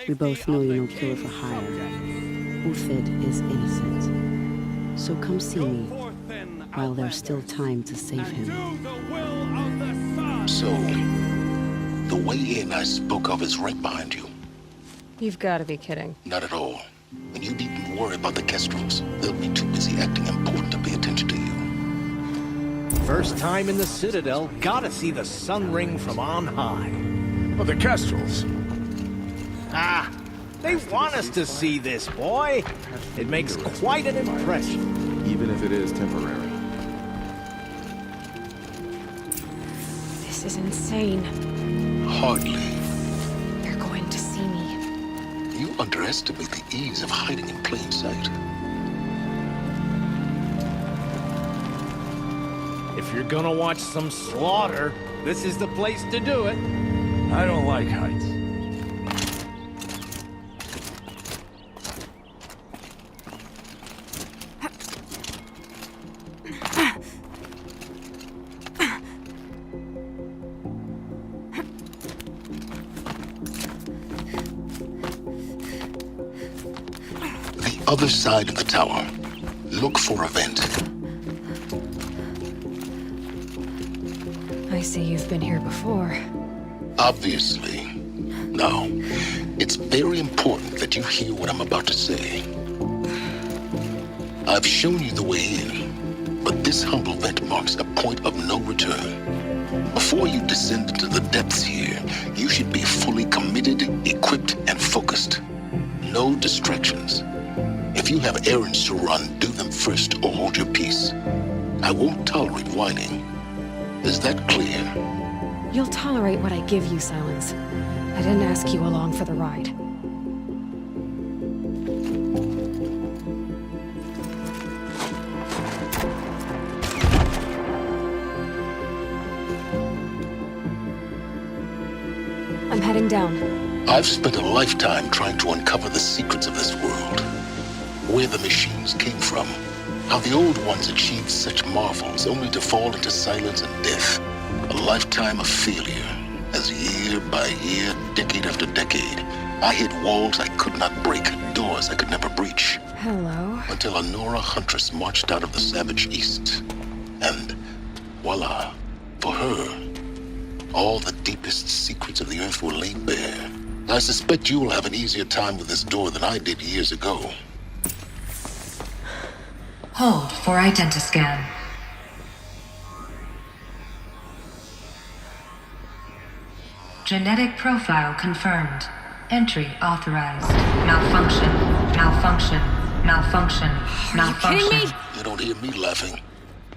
We both know you're no killer for hire. Ufid is innocent. So come see me while there's still time to save him. So, the way in I spoke of is right behind you. You've got to be kidding. Not at all. And you needn't worry about the Kestrels. They'll be too busy acting important to pay attention to you. First time in the Citadel, gotta see the sun ring from on high. But the Kestrels. Ah, they want us to see this, boy. It makes quite an impression. Even if it is temporary. This is insane. Hardly. They're going to see me. You underestimate the ease of hiding in plain sight. If you're gonna watch some slaughter, this is the place to do it. I don't like heights. The other side of the tower. Look for a vent. I see you've been here before. Obviously. Now, it's very important that you hear what I'm about to say. I've shown you the way in, but this humble vent marks a point of no return. Before you descend into the depths here, you should be fully committed, equipped, and focused. No distractions. If you have errands to run, do them first or hold your peace. I won't tolerate whining. Is that clear? You'll tolerate what I give you, Silence. I didn't ask you along for the ride. I'm heading down. I've spent a lifetime trying to uncover the secrets of this world. Where the machines came from. How the old ones achieved such marvels only to fall into silence and death. A lifetime of failure. As year by year, decade after decade, I hit walls I could not break, doors I could never breach. Hello. Until a Nora huntress marched out of the savage east. And voila, for her, all the deepest secrets of the earth were laid bare. I suspect you will have an easier time with this door than I did years ago. Hold for identiscan. Genetic profile confirmed. Entry authorized. Malfunction. Malfunction. Malfunction. Malfunction. Are you kidding me? You don't hear me laughing.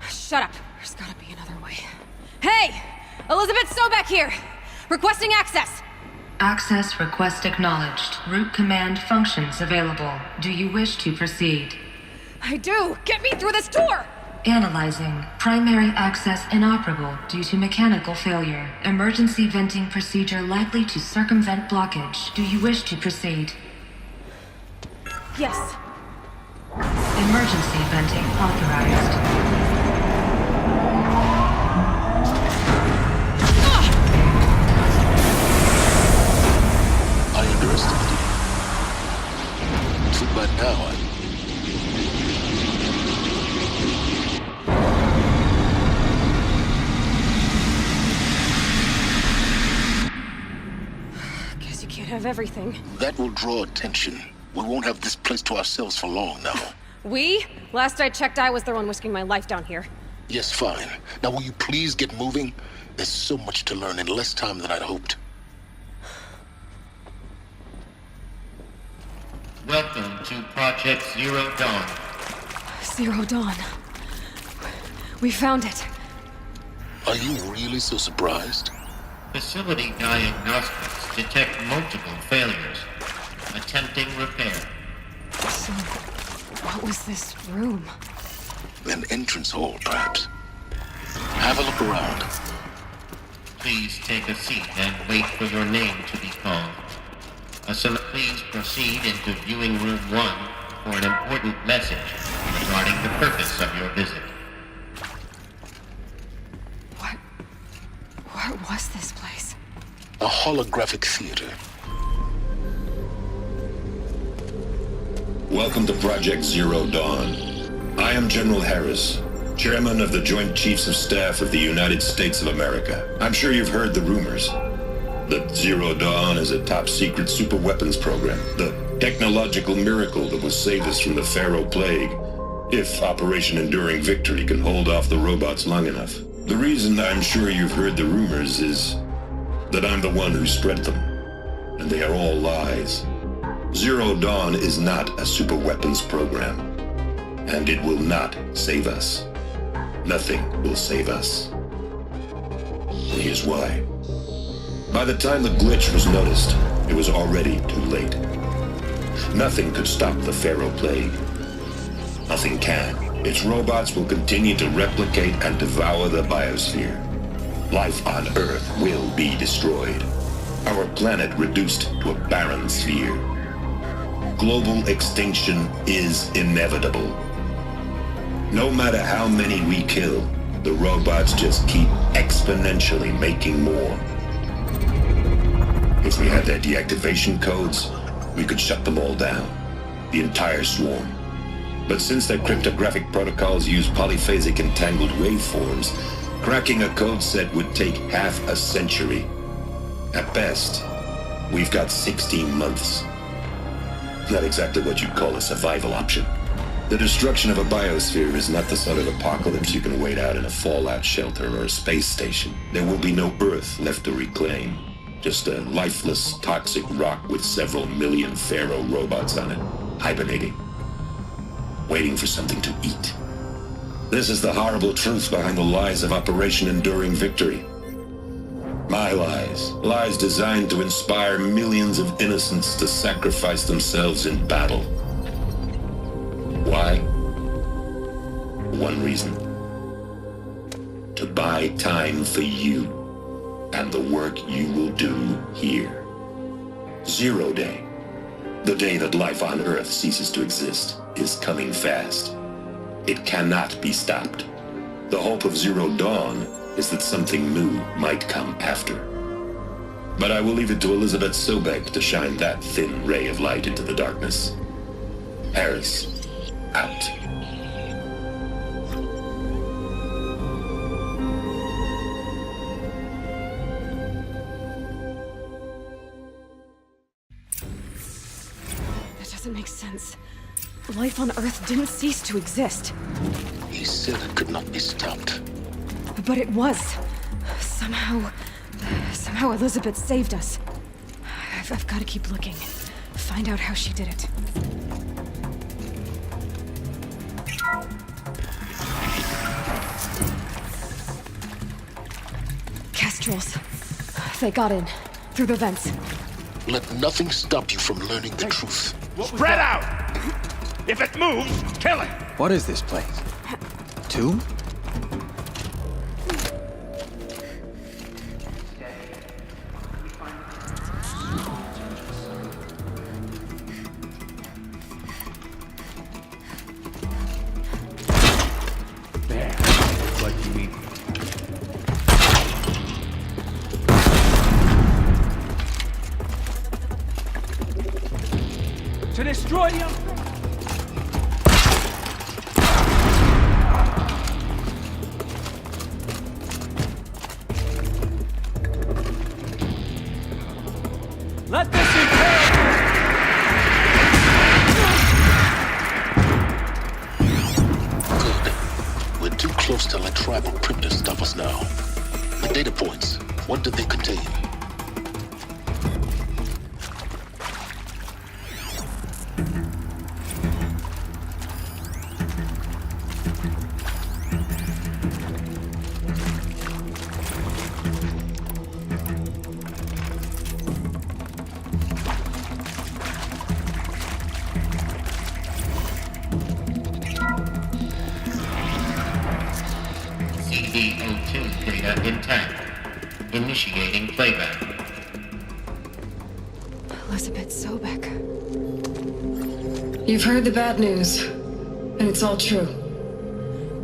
Shut up. There's gotta be another way. Hey! Elizabeth Sobeck here! Requesting access! Access request acknowledged. Root command functions available. Do you wish to proceed? I do! Get me through this door! Analyzing. Primary access inoperable due to mechanical failure. Emergency venting procedure likely to circumvent blockage. Do you wish to proceed? Yes. Emergency venting authorized. I underestimated you. Too bad now Guess you can't have everything. That will draw attention. We won't have this place to ourselves for long now. We? Last I checked, I was the one risking my life down here. Yes, fine. Now will you please get moving? There's so much to learn in less time than I'd hoped. Welcome to Project Zero Dawn. Zero Dawn. We found it. Are you really so surprised? Facility diagnostics detect multiple failures. Attempting repair. So, what was this room? An entrance hall, perhaps. Have a look around. Please take a seat and wait for your name to be called. Please proceed into viewing room 1 for an important message regarding the purpose of your visit. What was this place? A holographic theater. Welcome to Project Zero Dawn. I am General Harris, Chairman of the Joint Chiefs of Staff of the United States of America. I'm sure you've heard the rumors that Zero Dawn is a top-secret superweapons program, the technological miracle that will save us from the Pharaoh Plague, if Operation Enduring Victory can hold off the robots long enough. The reason I'm sure you've heard the rumors is that I'm the one who spread them, and they are all lies. Zero Dawn is not a superweapons program, and it will not save us. Nothing will save us. And here's why. By the time the glitch was noticed, it was already too late. Nothing could stop the Pharaoh Plague. Nothing can. Its robots will continue to replicate and devour the biosphere. Life on Earth will be destroyed. Our planet reduced to a barren sphere. Global extinction is inevitable. No matter how many we kill, the robots just keep exponentially making more. If we had their deactivation codes, we could shut them all down. The entire swarm. But since their cryptographic protocols use polyphasic entangled waveforms, cracking a code set would take half a century. At best, we've got 16 months. Not exactly what you'd call a survival option. The destruction of a biosphere is not the sort of apocalypse you can wait out in a fallout shelter or a space station. There will be no Earth left to reclaim. Just a lifeless, toxic rock with several million Pharaoh robots on it, hibernating, waiting for something to eat. This is the horrible truth behind the lies of Operation Enduring Victory. My lies. Lies designed to inspire millions of innocents to sacrifice themselves in battle. Why? One reason. To buy time for you and the work you will do here. Zero Day, the day that life on Earth ceases to exist, is coming fast. It cannot be stopped. The hope of Zero Dawn is that something new might come after. But I will leave it to Elizabeth Sobek to shine that thin ray of light into the darkness. Harris, out. That doesn't make sense. Life on Earth didn't cease to exist. He said it could not be stopped. But it was. Somehow Elizabeth saved us. I've got to keep looking. Find out how she did it. Kestrels. They got in. Through the vents. Let nothing stop you from learning the truth. Spread out! If it moves, kill it! What is this place? Tomb? There. What you mean? To destroy the Let this impale! Good. We're too close to let tribal crypto stop us now. The data points, what do they contain? CD02 data intact. Initiating playback. Elizabeth Sobek. You've heard the bad news, and it's all true.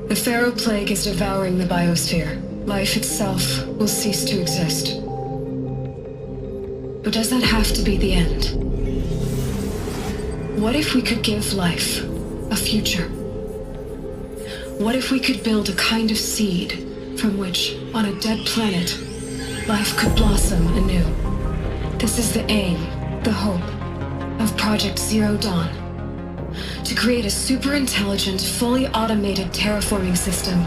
The Pharaoh Plague is devouring the biosphere. Life itself will cease to exist. But does that have to be the end? What if we could give life a future? What if we could build a kind of seed from which, on a dead planet, life could blossom anew? This is the aim, the hope, of Project Zero Dawn. To create a super-intelligent, fully automated terraforming system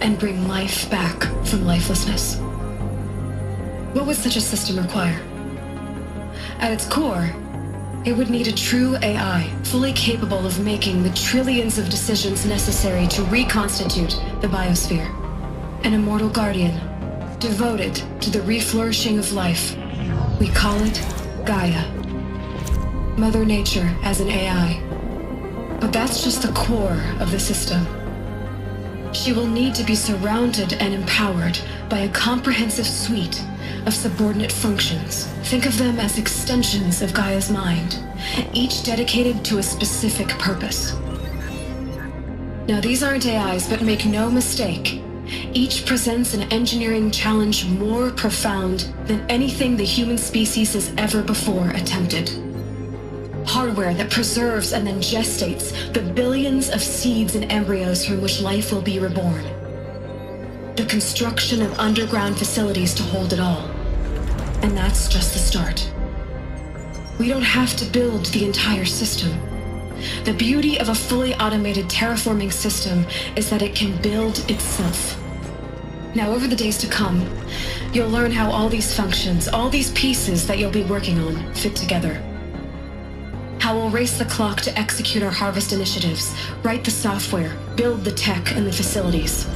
and bring life back from lifelessness. What would such a system require? At its core, it would need a true AI, fully capable of making the trillions of decisions necessary to reconstitute the biosphere. An immortal guardian, devoted to the reflourishing of life. We call it Gaia. Mother Nature as an AI. But that's just the core of the system. She will need to be surrounded and empowered by a comprehensive suite of subordinate functions. Think of them as extensions of Gaia's mind, each dedicated to a specific purpose. Now, these aren't AIs, but make no mistake, each presents an engineering challenge more profound than anything the human species has ever before attempted. Hardware that preserves and then gestates the billions of seeds and embryos from which life will be reborn. The construction of underground facilities to hold it all. And that's just the start. We don't have to build the entire system. The beauty of a fully automated terraforming system is that it can build itself. Now, over the days to come, you'll learn how all these functions, all these pieces that you'll be working on, fit together. How we'll race the clock to execute our harvest initiatives, write the software, build the tech and the facilities.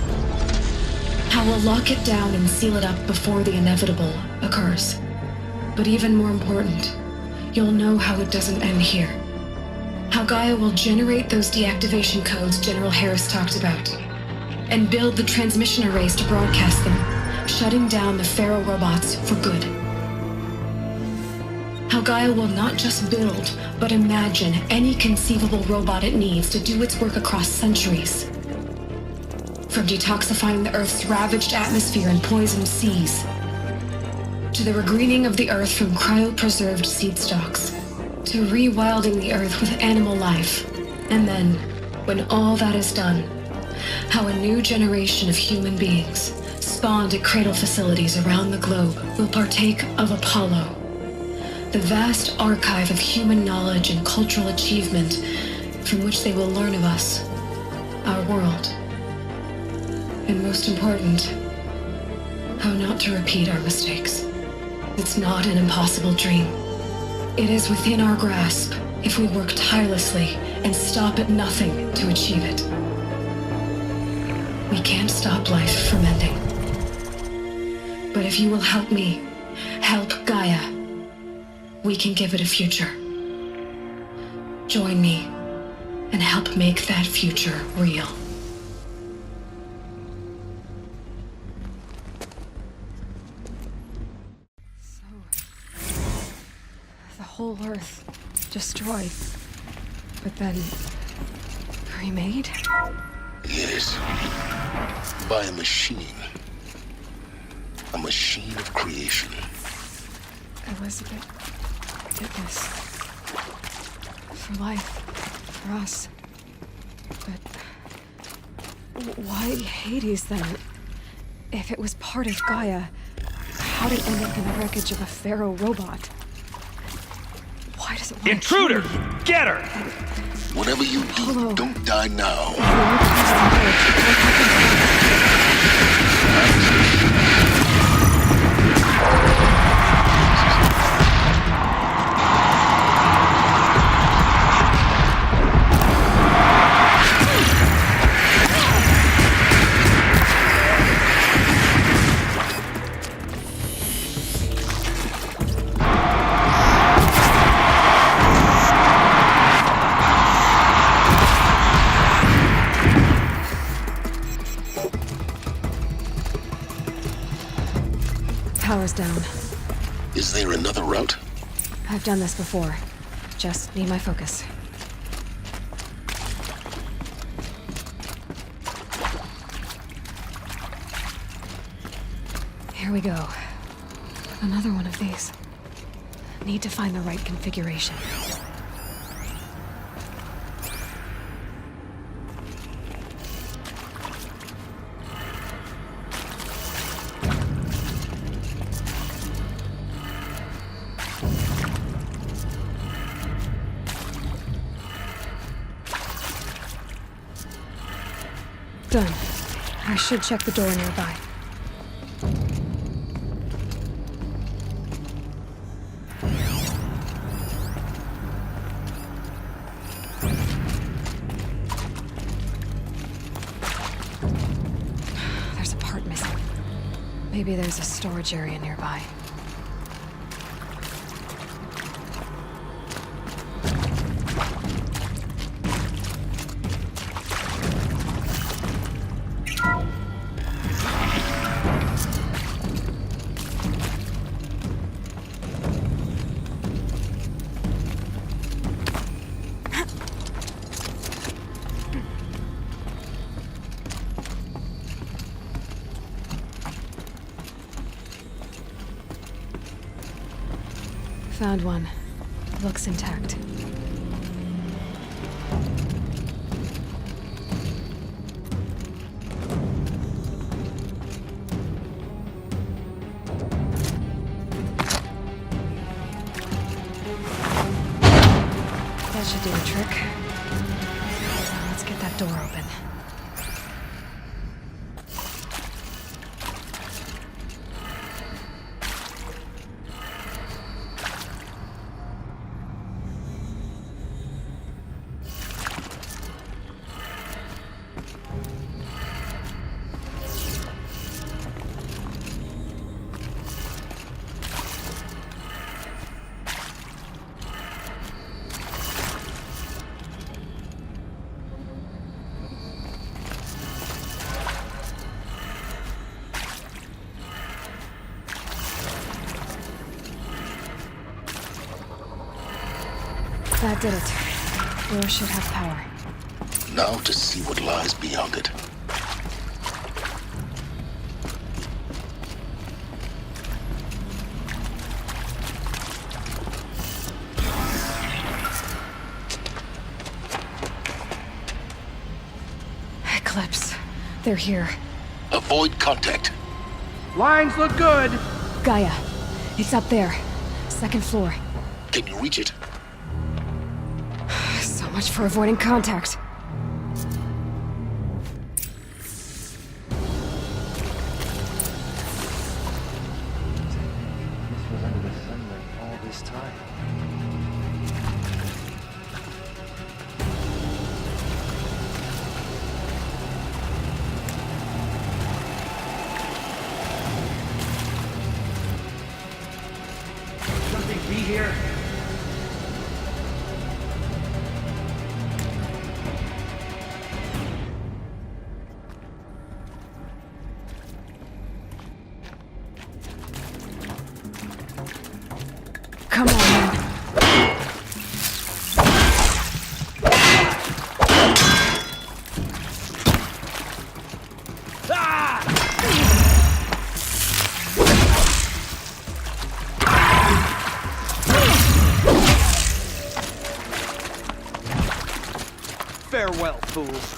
How we'll lock it down and seal it up before the inevitable occurs. But even more important, you'll know how it doesn't end here. How Gaia will generate those deactivation codes General Harris talked about, and build the transmission arrays to broadcast them, shutting down the Pharaoh robots for good. How Gaia will not just build, but imagine any conceivable robot it needs to do its work across centuries. From detoxifying the Earth's ravaged atmosphere and poisoned seas, to the regreening of the Earth from cryopreserved seed stalks, to rewilding the Earth with animal life. And then, when all that is done, how a new generation of human beings, spawned at cradle facilities around the globe, will partake of Apollo, the vast archive of human knowledge and cultural achievement from which they will learn of us, our world. And most important, how not to repeat our mistakes. It's not an impossible dream. It is within our grasp if we work tirelessly and stop at nothing to achieve it. We can't stop life from ending. But if you will help me, help Gaia, we can give it a future. Join me and help make that future real. So, the whole Earth destroyed, but then remade? Yes. By a machine. A machine of creation. Elizabeth did this. For life. For us. But why Hades then? If it was part of Gaia, how'd it end up in the wreckage of a Pharaoh robot? Why does it want Intruder! Get her! Whatever you do, don't die now. Power's down. Is there another route? I've done this before. Just need my focus. Here we go. Another one of these. Need to find the right configuration. Done. I should check the door nearby. There's a part missing. Maybe there's a storage area nearby. Found one. Looks intact. That should do the trick. Let's get that door open. That did it. Door should have power. Now to see what lies beyond it. Eclipse. They're here. Avoid contact. Lines look good. Gaia. It's up there. Second floor. Can you reach it? So much for avoiding contact. This was under the sunlight all this time. Something be here. Come on, man. Farewell, fools.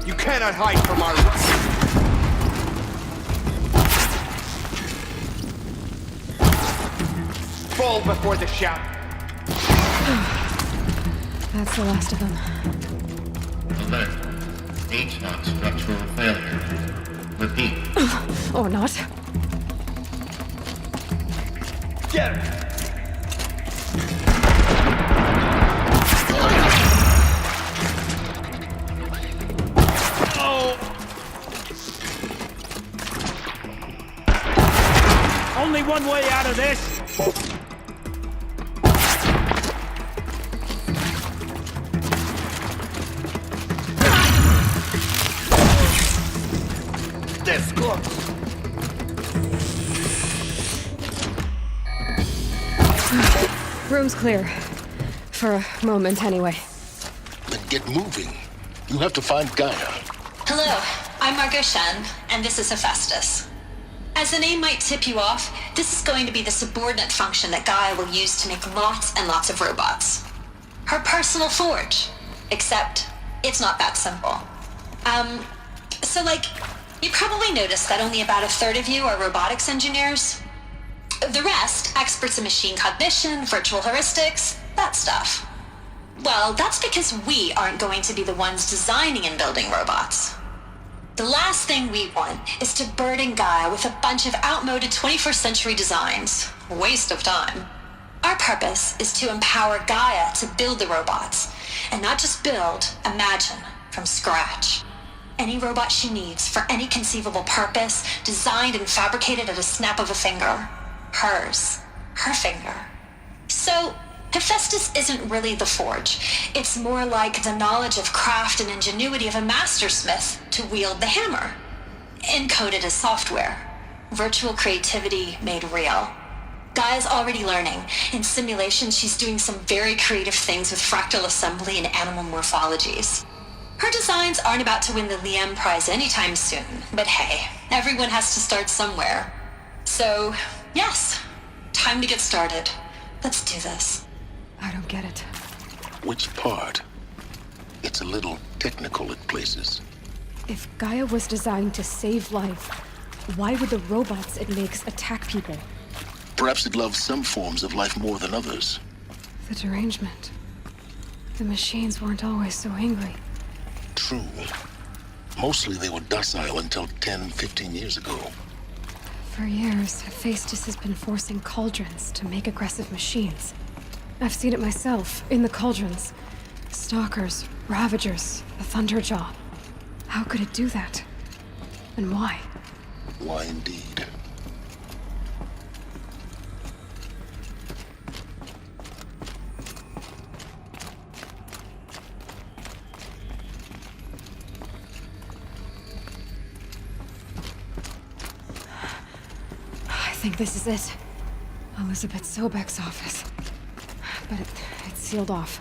You cannot hide from our... Fall before the shout. That's the last of them. Alert. HVAC structural failure. Repeat. Or not. Get him! Only one way out of this. This close! Room's clear. For a moment, anyway. Then get moving. You have to find Gaia. Hello, I'm Margot Shen, and this is Hephaestus. As the name might tip you off, this is going to be the subordinate function that Gaia will use to make lots and lots of robots. Her personal forge. Except, it's not that simple. So you probably noticed that only about a third of you are robotics engineers. The rest, experts in machine cognition, virtual heuristics, that stuff. Well, that's because we aren't going to be the ones designing and building robots. The last thing we want is to burden Gaia with a bunch of outmoded 21st century designs. Waste of time. Our purpose is to empower Gaia to build the robots, and not just build, imagine, from scratch. Any robot she needs for any conceivable purpose, designed and fabricated at a snap of a finger. Hers. Her finger. So, Hephaestus isn't really the forge. It's more like the knowledge of craft and ingenuity of a mastersmith to wield the hammer. Encoded as software. Virtual creativity made real. Gaia's already learning. In simulation, she's doing some very creative things with fractal assembly and animal morphologies. Her designs aren't about to win the Liam Prize anytime soon, but hey, everyone has to start somewhere. So, yes, time to get started. Let's do this. I don't get it. Which part? It's a little technical at places. If Gaia was designed to save life, why would the robots it makes attack people? Perhaps it loves some forms of life more than others. The derangement. The machines weren't always so angry. True. Mostly they were docile until 10, 15 years ago. For years, Hephaestus has been forcing cauldrons to make aggressive machines. I've seen it myself, in the cauldrons. Stalkers, Ravagers, the Thunderjaw. How could it do that? And why? Why indeed? I think this is it. Elizabeth Sobek's office. But it's sealed off.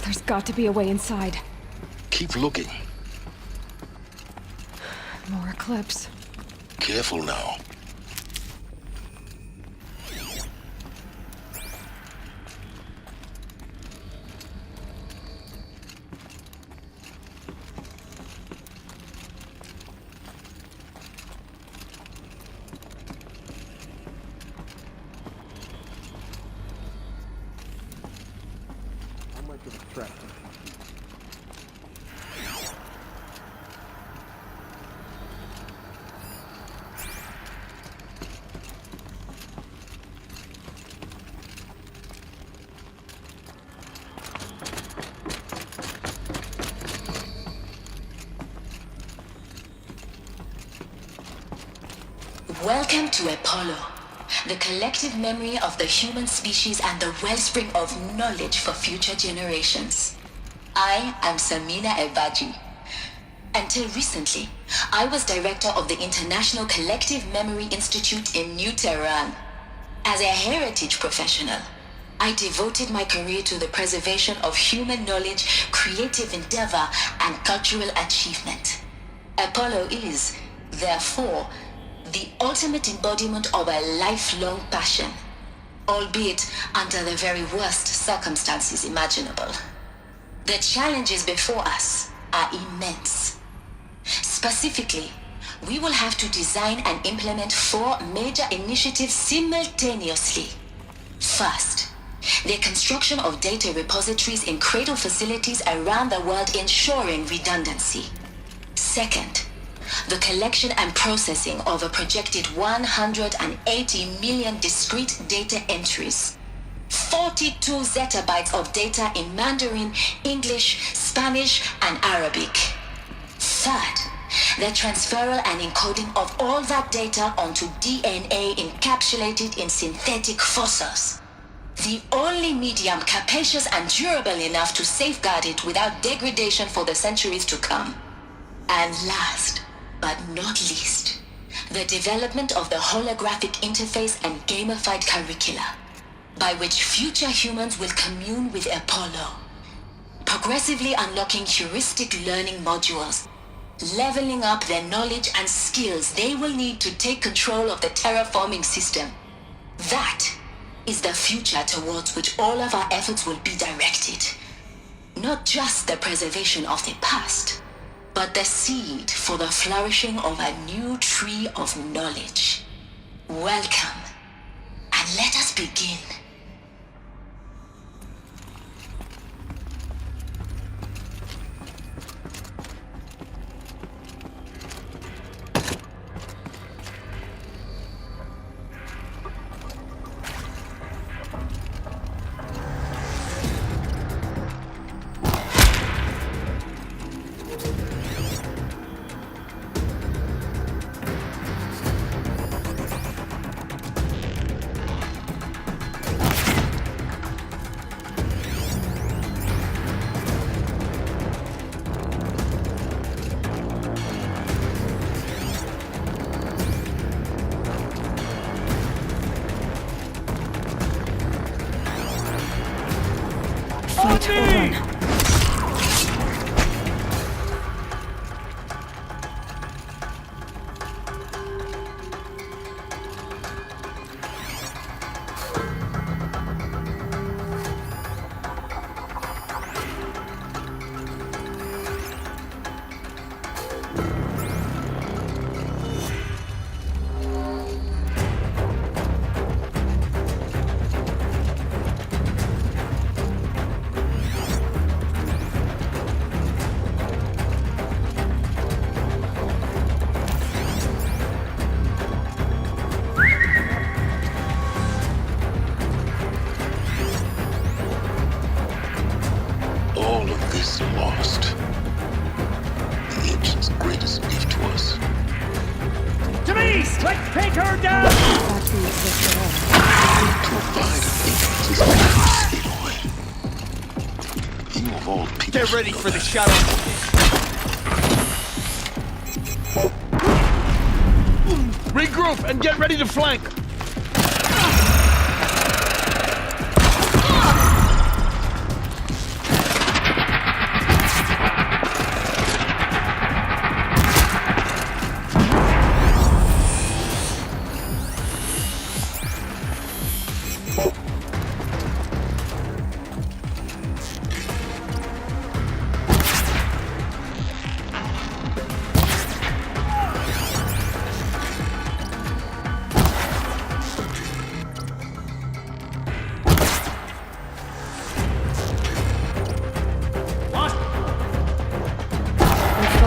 There's got to be a way inside. Keep looking. More eclipse. Careful now. Welcome to Apollo, the collective memory of the human species and the wellspring of knowledge for future generations. I am Samina Ebaji. Until recently, I was director of the International Collective Memory Institute in New Tehran. As a heritage professional, I devoted my career to the preservation of human knowledge, creative endeavor, and cultural achievement. Apollo is, therefore, the ultimate embodiment of a lifelong passion, albeit under the very worst circumstances imaginable. The challenges before us are immense. Specifically, we will have to design and implement 4 major initiatives simultaneously. First, the construction of data repositories in cradle facilities around the world ensuring redundancy. Second, the collection and processing of a projected 180 million discrete data entries, 42 zettabytes of data in Mandarin, English, Spanish, and Arabic. Third, the transferal and encoding of all that data onto DNA encapsulated in synthetic fossils. The only medium capacious and durable enough to safeguard it without degradation for the centuries to come. And last, but not least, the development of the holographic interface and gamified curricula. by which future humans will commune with Apollo, progressively unlocking heuristic learning modules, leveling up their knowledge and skills they will need to take control of the terraforming system. That is the future towards which all of our efforts will be directed. Not just the preservation of the past, but the seed for the flourishing of a new tree of knowledge. Welcome, and let us begin. Fight or run. All of this lost. The ancient's greatest gift to us. Denise, let's take her down! Provide agency's purpose, Aloy. You of all people. Get ready for the shuttle. Regroup and get ready to flank!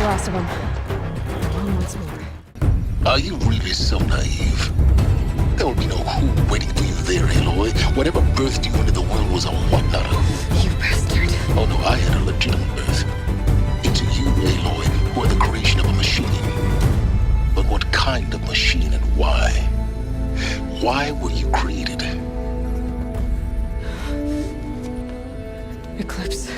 Last of them. On once more. Are you really so naive? There will be no who waiting for you there, Aloy. Whatever birthed you into the world was a what, not a who. You bastard. Oh no, I had a legitimate birth. It's you, Aloy, who are the creation of a machine. But what kind of machine and why? Why were you created? Eclipse.